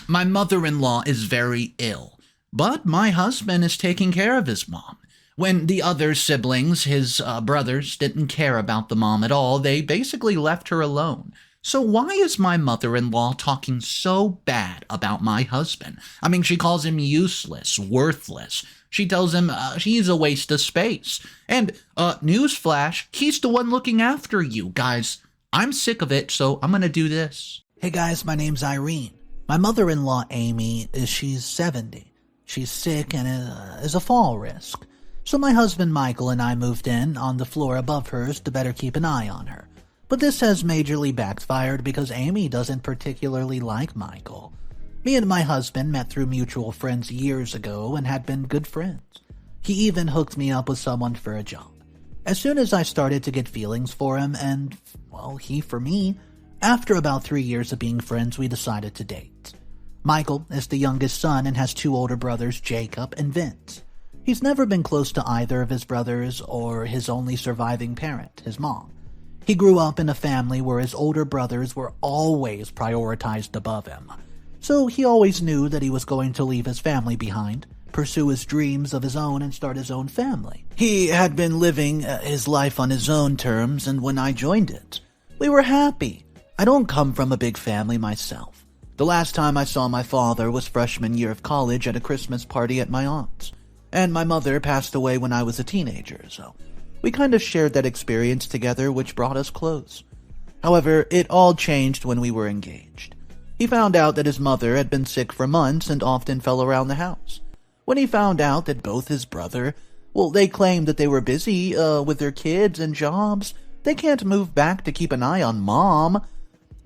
My mother-in-law is very ill, but my husband is taking care of his mom. When the other siblings, his brothers, didn't care about the mom at all, they basically left her alone. So why is my mother-in-law talking so bad about my husband? I mean, she calls him useless, worthless. She tells him he's a waste of space. And, newsflash, he's the one looking after you, guys. I'm sick of it, so I'm gonna do this. Hey guys, my name's Irene. My mother-in-law, Aimee, she's 70. She's sick and is a fall risk. So my husband Michael and I moved in on the floor above hers to better keep an eye on her. But this has majorly backfired because Aimee doesn't particularly like Michael. Me and my husband met through mutual friends years ago and had been good friends. He even hooked me up with someone for a job. As soon as I started to get feelings for him and, well, he for me, after about 3 years of being friends, we decided to date. Michael is the youngest son and has 2 older brothers, Jacob and Vince. He's never been close to either of his brothers or his only surviving parent, his mom. He grew up in a family where his older brothers were always prioritized above him. So he always knew that he was going to leave his family behind, pursue his dreams of his own, and start his own family. He had been living his life on his own terms, and when I joined it, we were happy. I don't come from a big family myself. The last time I saw my father was freshman year of college at a Christmas party at my aunt's, and my mother passed away when I was a teenager, so we kind of shared that experience together, which brought us close. However, it all changed when we were engaged. He found out that his mother had been sick for months and often fell around the house. When he found out that both his brother, well, they claimed that they were busy with their kids and jobs, they can't move back to keep an eye on mom,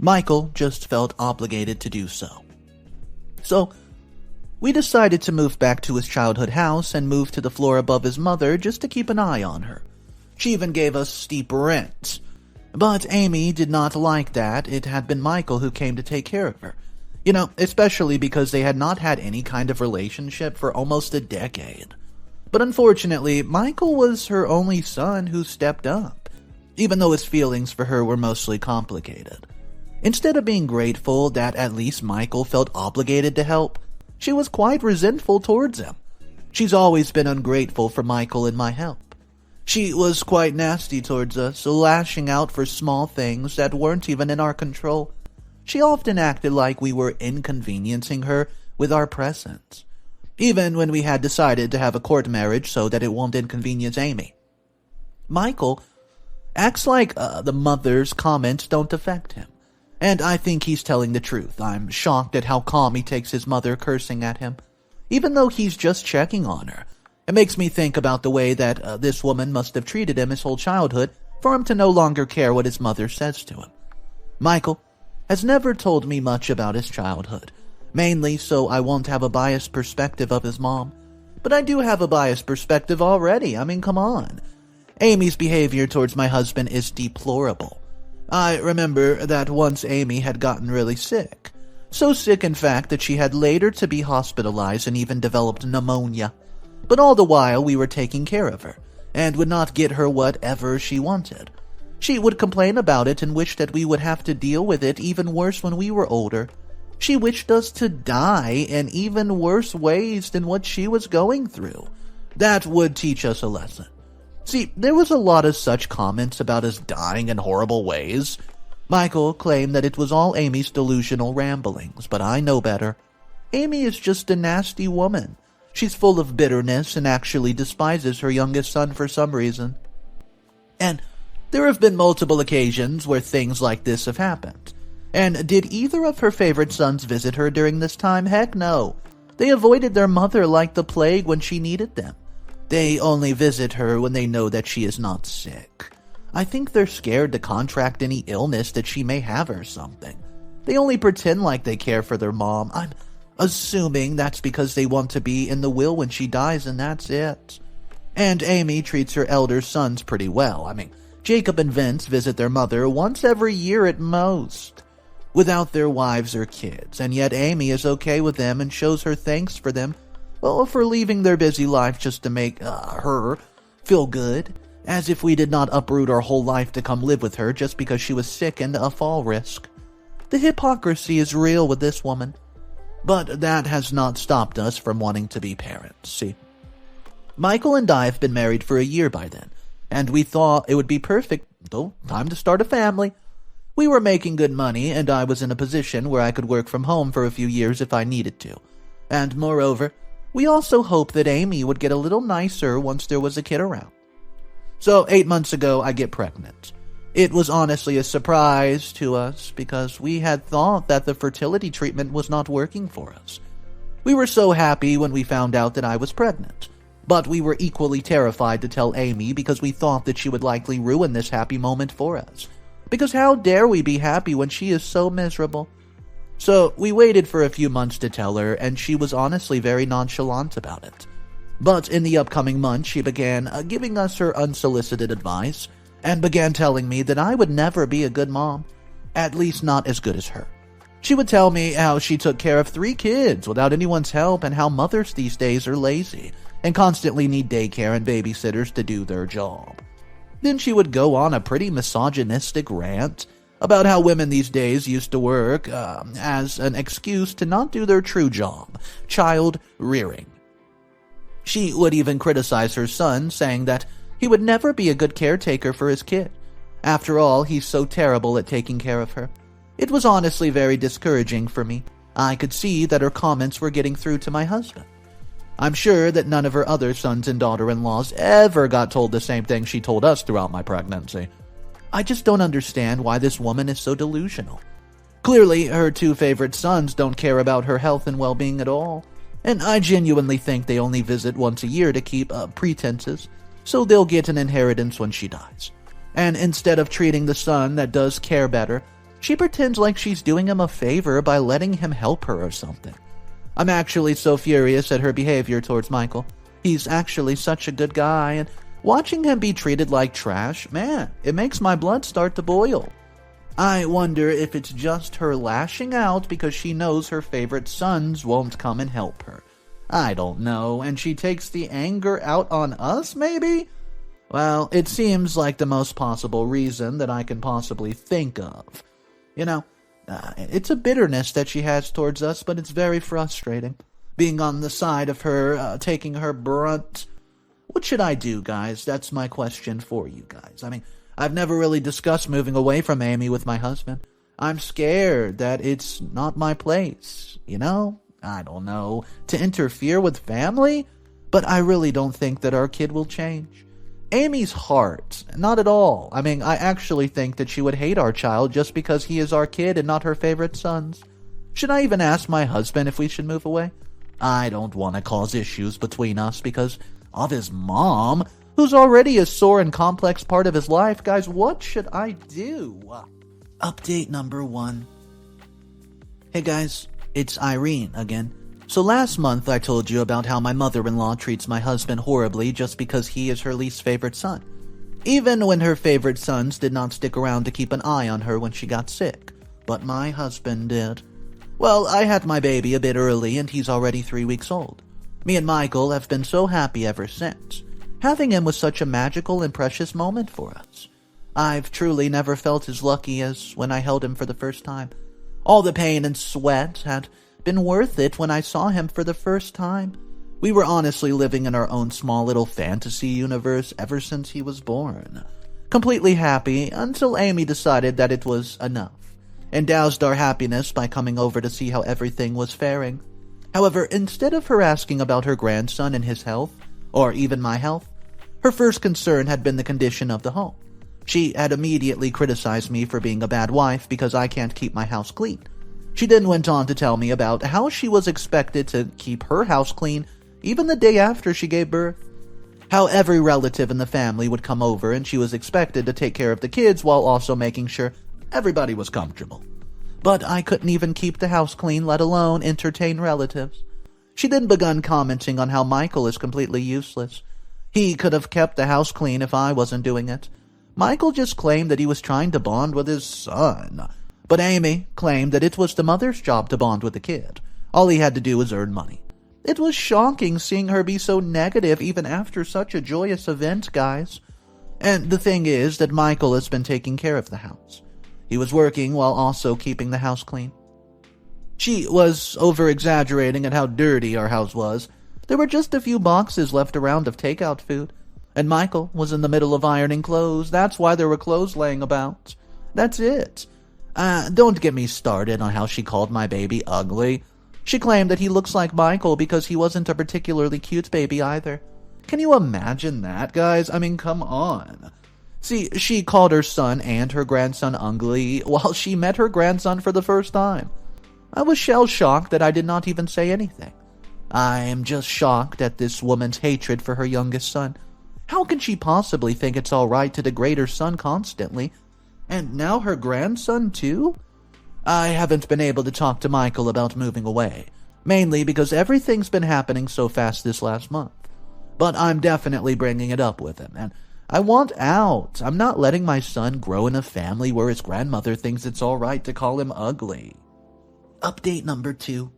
Michael just felt obligated to do so. So, we decided to move back to his childhood house and move to the floor above his mother just to keep an eye on her. She even gave us steep rent. But Aimee did not like that. It had been Michael who came to take care of her. You know, especially because they had not had any kind of relationship for almost a decade. But unfortunately, Michael was her only son who stepped up, even though his feelings for her were mostly complicated. Instead of being grateful that at least Michael felt obligated to help, she was quite resentful towards him. She's always been ungrateful for Michael and my help. She was quite nasty towards us, lashing out for small things that weren't even in our control. She often acted like we were inconveniencing her with our presence, even when we had decided to have a court marriage so that it won't inconvenience Aimee. Michael acts like the mother's comments don't affect him. And I think he's telling the truth. I'm shocked at how calm he takes his mother cursing at him, even though he's just checking on her. It makes me think about the way that this woman must have treated him his whole childhood for him to no longer care what his mother says to him. Michael has never told me much about his childhood, mainly so I won't have a biased perspective of his mom. But I do have a biased perspective already. I mean, come on. Aimee's behavior towards my husband is deplorable. I remember that once Aimee had gotten really sick. So sick, in fact, that she had later to be hospitalized and even developed pneumonia. But all the while, we were taking care of her, and would not get her whatever she wanted. She would complain about it and wish that we would have to deal with it even worse when we were older. She wished us to die in even worse ways than what she was going through. That would teach us a lesson. See, there was a lot of such comments about us dying in horrible ways. Michael claimed that it was all Aimee's delusional ramblings, but I know better. Aimee is just a nasty woman. She's full of bitterness and actually despises her youngest son for some reason. And there have been multiple occasions where things like this have happened. And did either of her favorite sons visit her during this time? Heck no. They avoided their mother like the plague when she needed them. They only visit her when they know that she is not sick. I think they're scared to contract any illness that she may have or something. They only pretend like they care for their mom. I'm assuming that's because they want to be in the will when she dies, and that's it. And Aimee treats her elder sons pretty well. I mean, Jacob and Vince visit their mother once every year at most, without their wives or kids, and yet Aimee is okay with them and shows her thanks for them, well, for leaving their busy life just to make her feel good, as if we did not uproot our whole life to come live with her just because she was sick and a fall risk. The hypocrisy is real with this woman. But that has not stopped us from wanting to be parents, see. Michael and I have been married for a year by then, and we thought it would be perfect, though, time to start a family. We were making good money, and I was in a position where I could work from home for a few years if I needed to. And moreover, we also hoped that Aimee would get a little nicer once there was a kid around. So 8 months ago, I get pregnant. It was honestly a surprise to us because we had thought that the fertility treatment was not working for us. We were so happy when we found out that I was pregnant, but we were equally terrified to tell Aimee because we thought that she would likely ruin this happy moment for us. Because how dare we be happy when she is so miserable? So we waited for a few months to tell her, and she was honestly very nonchalant about it. But in the upcoming months, she began giving us her unsolicited advice, and began telling me that I would never be a good mom, at least not as good as her. She would tell me how she took care of 3 kids without anyone's help and how mothers these days are lazy and constantly need daycare and babysitters to do their job. Then she would go on a pretty misogynistic rant about how women these days used to work as an excuse to not do their true job, child rearing. She would even criticize her son, saying that he would never be a good caretaker for his kid. After all, he's so terrible at taking care of her. It was honestly very discouraging for me. I could see that her comments were getting through to my husband. I'm sure that none of her other sons and daughter-in-laws ever got told the same thing she told us throughout my pregnancy. I just don't understand why this woman is so delusional. Clearly, her 2 favorite sons don't care about her health and well-being at all, and I genuinely think they only visit once a year to keep up pretenses, so they'll get an inheritance when she dies. And instead of treating the son that does care better, she pretends like she's doing him a favor by letting him help her or something. I'm actually so furious at her behavior towards Michael. He's actually such a good guy, and watching him be treated like trash, man, it makes my blood start to boil. I wonder if it's just her lashing out because she knows her favorite sons won't come and help her. I don't know, and she takes the anger out on us, maybe? Well, it seems like the most possible reason that I can possibly think of. You know, it's a bitterness that she has towards us, but it's very frustrating. Being on the side of her, taking her brunt. What should I do, guys? That's my question for you guys. I mean, I've never really discussed moving away from Aimee with my husband. I'm scared that it's not my place, you know? I don't know, to interfere with family? But I really don't think that our kid will change. Aimee's heart, not at all. I mean, I actually think that she would hate our child just because he is our kid and not her favorite sons. Should I even ask my husband if we should move away? I don't want to cause issues between us because of his mom, who's already a sore and complex part of his life. Guys, what should I do? Update number 1. Hey guys, it's Irene again. So last month I told you about how my mother-in-law treats my husband horribly just because he is her least favorite son. Even when her favorite sons did not stick around to keep an eye on her when she got sick. But my husband did. Well, I had my baby a bit early and he's already 3 weeks old. Me and Michael have been so happy ever since. Having him was such a magical and precious moment for us. I've truly never felt as lucky as when I held him for the first time. All the pain and sweat had been worth it when I saw him for the first time. We were honestly living in our own small little fantasy universe ever since he was born. Completely happy until Aimee decided that it was enough, and doused our happiness by coming over to see how everything was faring. However, instead of her asking about her grandson and his health, or even my health, her first concern had been the condition of the home. She had immediately criticized me for being a bad wife because I can't keep my house clean. She then went on to tell me about how she was expected to keep her house clean even the day after she gave birth. How every relative in the family would come over and she was expected to take care of the kids while also making sure everybody was comfortable. But I couldn't even keep the house clean, let alone entertain relatives. She then began commenting on how Michael is completely useless. He could have kept the house clean if I wasn't doing it. Michael just claimed that he was trying to bond with his son. But Aimee claimed that it was the mother's job to bond with the kid. All he had to do was earn money. It was shocking seeing her be so negative even after such a joyous event, guys. And the thing is that Michael has been taking care of the house. He was working while also keeping the house clean. She was over-exaggerating at how dirty our house was. There were just a few boxes left around of takeout food. And Michael was in the middle of ironing clothes. That's why there were clothes laying about. That's it. Don't get me started on how she called my baby ugly. She claimed that he looks like Michael because he wasn't a particularly cute baby either. Can you imagine that, guys? I mean, come on. See, she called her son and her grandson ugly while she met her grandson for the first time. I was shell-shocked that I did not even say anything. I am just shocked at this woman's hatred for her youngest son. How can she possibly think it's all right to degrade her son constantly? And now her grandson, too? I haven't been able to talk to Michael about moving away, mainly because everything's been happening so fast this last month. But I'm definitely bringing it up with him, and I want out. I'm not letting my son grow in a family where his grandmother thinks it's all right to call him ugly. Update number 2.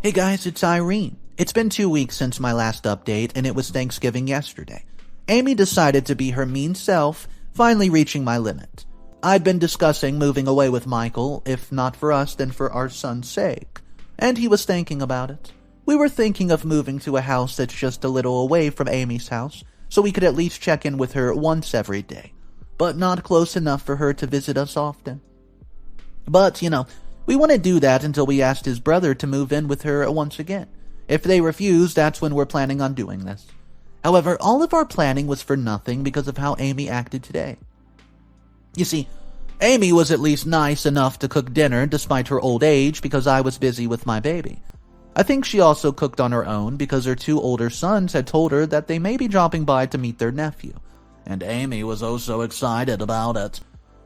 Hey guys, it's Irene. It's been 2 weeks since my last update, and it was Thanksgiving yesterday. Aimee decided to be her mean self, finally reaching my limit. I'd been discussing moving away with Michael, if not for us, then for our son's sake. And he was thinking about it. We were thinking of moving to a house that's just a little away from Aimee's house, so we could at least check in with her once every day, but not close enough for her to visit us often. But, we wouldn't do that until we asked his brother to move in with her once again. If they refuse, that's when we're planning on doing this. However, all of our planning was for nothing because of how Aimee acted today. You see, Aimee was at least nice enough to cook dinner despite her old age because I was busy with my baby. I think she also cooked on her own because her 2 older sons had told her that they may be dropping by to meet their nephew, and Aimee was oh so excited about it.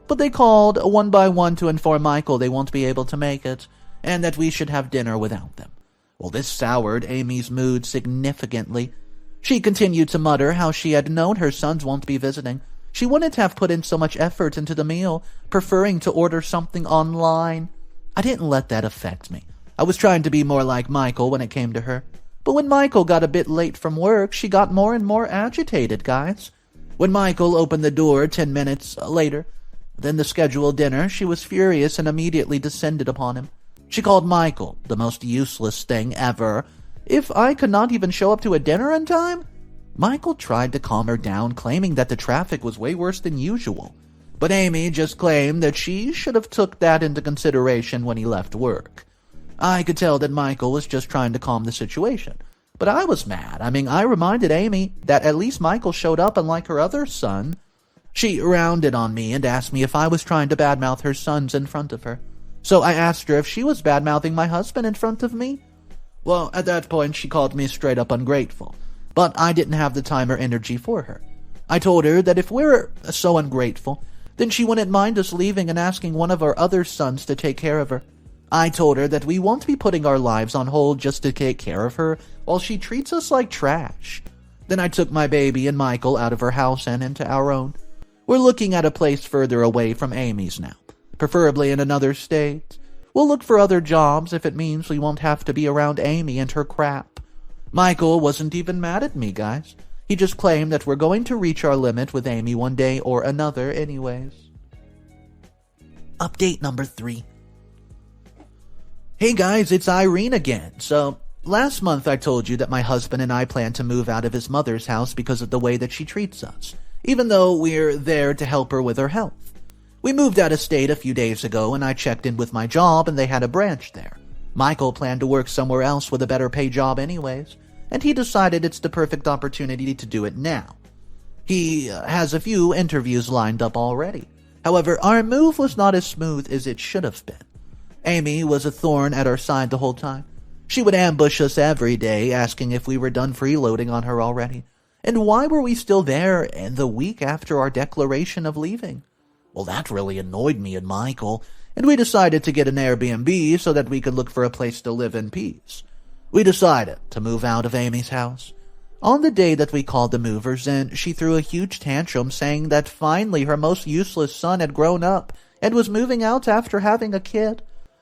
But they called one by one to inform Michael they won't be able to make it, and that we should have dinner without them. Well, this soured Aimee's mood significantly. She continued to mutter how she had known her sons won't be visiting. She wouldn't have put in so much effort into the meal, preferring to order something online. I didn't let that affect me. I was trying to be more like Michael when it came to her. But when Michael got a bit late from work, she got more and more agitated, guys. When Michael opened the door 10 minutes later than the scheduled dinner, she was furious and immediately descended upon him. She called Michael the most useless thing ever. If I could not even show up to a dinner in time? Michael tried to calm her down, claiming that the traffic was way worse than usual. But Aimee just claimed that she should have took that into consideration when he left work. I could tell that Michael was just trying to calm the situation. But I was mad. I reminded Aimee that at least Michael showed up unlike her other son. She rounded on me and asked me if I was trying to badmouth her sons in front of her. So I asked her if she was badmouthing my husband in front of me. Well, at that point, she called me straight up ungrateful. But I didn't have the time or energy for her. I told her that if we're so ungrateful, then she wouldn't mind us leaving and asking one of our other sons to take care of her. I told her that we won't be putting our lives on hold just to take care of her while she treats us like trash. Then I took my baby and Michael out of her house and into our own. We're looking at a place further away from Aimee's now, preferably in another state. We'll look for other jobs if it means we won't have to be around Aimee and her crap. Michael wasn't even mad at me, guys. He just claimed that we're going to reach our limit with Aimee one day or another anyways. Update number 3. Hey guys, it's Irene again. So, last month I told you that my husband and I plan to move out of his mother's house because of the way that she treats us, even though we're there to help her with her health. We moved out of state a few days ago and I checked in with my job and they had a branch there. Michael planned to work somewhere else with a better pay job anyways, and he decided it's the perfect opportunity to do it now. He has a few interviews lined up already. However, our move was not as smooth as it should have been. Aimee was a thorn at our side the whole time. She would ambush us every day, asking if we were done freeloading on her already, and why were we still there in the week after our declaration of leaving. Well, that really annoyed me and Michael, and we decided to get an Airbnb so that we could look for a place to live in peace. We decided to move out of Aimee's house. On the day that we called the movers in, she threw a huge tantrum saying that finally her most useless son had grown up and was moving out after having a kid.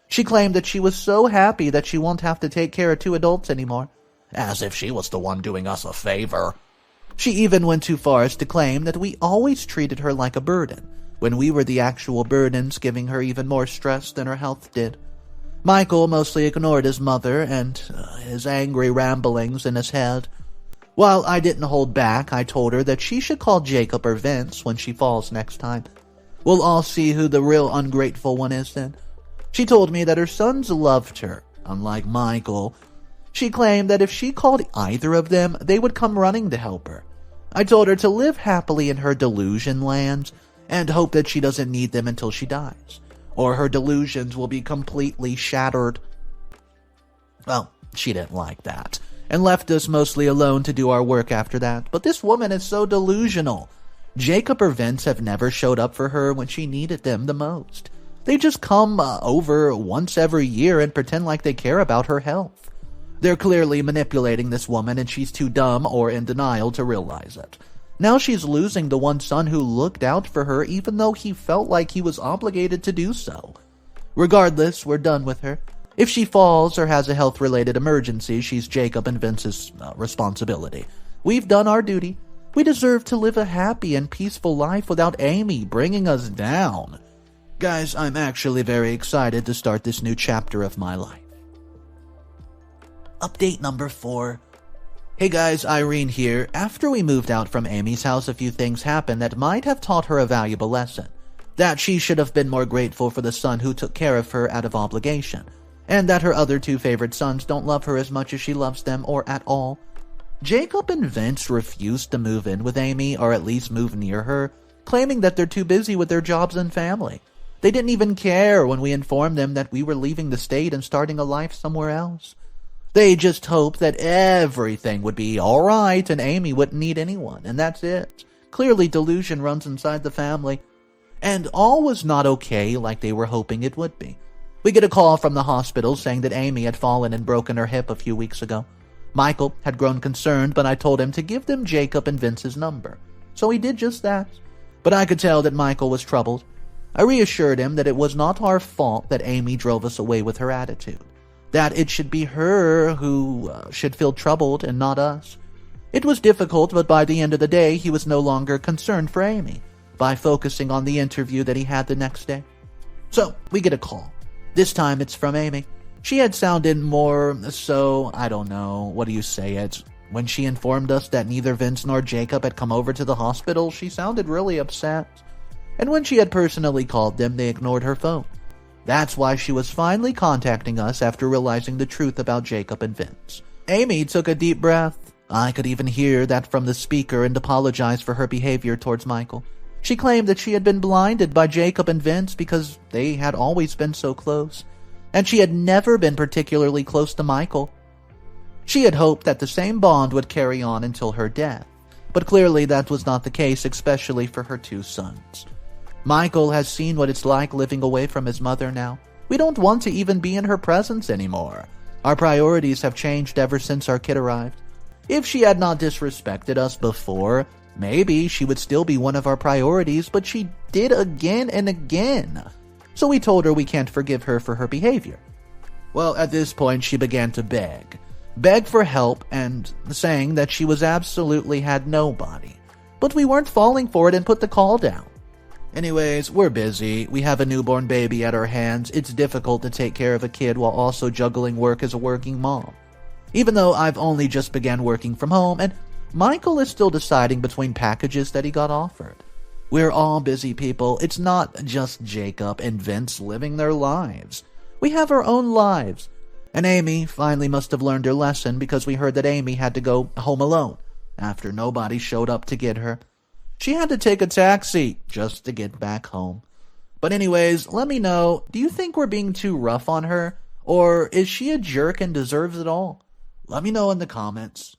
She claimed that she was so happy that she won't have to take care of 2 adults anymore, as if she was the one doing us a favor. She even went too far as to claim that we always treated her like a burden, when we were the actual burdens, giving her even more stress than her health did. Michael mostly ignored his mother and his angry ramblings in his head. While I didn't hold back, I told her that she should call Jacob or Vince when she falls next time. We'll all see who the real ungrateful one is then. She told me that her sons loved her, unlike Michael. She claimed that if she called either of them, they would come running to help her. I told her to live happily in her delusion land and hope that she doesn't need them until she dies, or her delusions will be completely shattered. Well, she didn't like that, and left us mostly alone to do our work after that. But this woman is so delusional. Jacob or Vince have never showed up for her when she needed them the most. They just come over once every year and pretend like they care about her health. They're clearly manipulating this woman, and she's too dumb or in denial to realize it. Now she's losing the one son who looked out for her even though he felt like he was obligated to do so. Regardless, we're done with her. If she falls or has a health-related emergency, she's Jacob and Vince's responsibility. We've done our duty. We deserve to live a happy and peaceful life without Aimee bringing us down. Guys, I'm actually very excited to start this new chapter of my life. Update number 4. Hey guys, Irene here. After we moved out from Aimee's house, a few things happened that might have taught her a valuable lesson. That she should have been more grateful for the son who took care of her out of obligation, and that her other 2 favorite sons don't love her as much as she loves them or at all. Jacob and Vince refused to move in with Aimee, or at least move near her, claiming that they're too busy with their jobs and family. They didn't even care when we informed them that we were leaving the state and starting a life somewhere else. They just hoped that everything would be alright and Aimee wouldn't need anyone, and that's it. Clearly delusion runs inside the family. And all was not okay like they were hoping it would be. We get a call from the hospital saying that Aimee had fallen and broken her hip a few weeks ago. Michael had grown concerned, but I told him to give them Jacob and Vince's number. So he did just that. But I could tell that Michael was troubled. I reassured him that it was not our fault that Aimee drove us away with her attitude. That it should be her who should feel troubled and not us. It was difficult, but by the end of the day, he was no longer concerned for Aimee, by focusing on the interview that he had the next day. So, we get a call. This time it's from Aimee. She had sounded more so, I don't know, what do you say it? When she informed us that neither Vince nor Jacob had come over to the hospital, she sounded really upset. And when she had personally called them, they ignored her phone. That's why she was finally contacting us after realizing the truth about Jacob and Vince. Aimee took a deep breath. I could even hear that from the speaker and apologized for her behavior towards Michael. She claimed that she had been blinded by Jacob and Vince because they had always been so close, and she had never been particularly close to Michael. She had hoped that the same bond would carry on until her death, but clearly that was not the case, especially for her 2 sons. Michael has seen what it's like living away from his mother now. We don't want to even be in her presence anymore. Our priorities have changed ever since our kid arrived. If she had not disrespected us before, maybe she would still be one of our priorities, but she did again and again. So we told her we can't forgive her for her behavior. Well, at this point she began to beg for help and saying that she was absolutely had nobody. But we weren't falling for it and put the call down. Anyways, we're busy. We have a newborn baby at our hands. It's difficult to take care of a kid while also juggling work as a working mom. Even though I've only just began working from home, and Michael is still deciding between packages that he got offered. We're all busy people. It's not just Jacob and Vince living their lives. We have our own lives. And Aimee finally must have learned her lesson because we heard that Aimee had to go home alone after nobody showed up to get her. She had to take a taxi just to get back home. But anyways, let me know, do you think we're being too rough on her? Or is she a jerk and deserves it all? Let me know in the comments.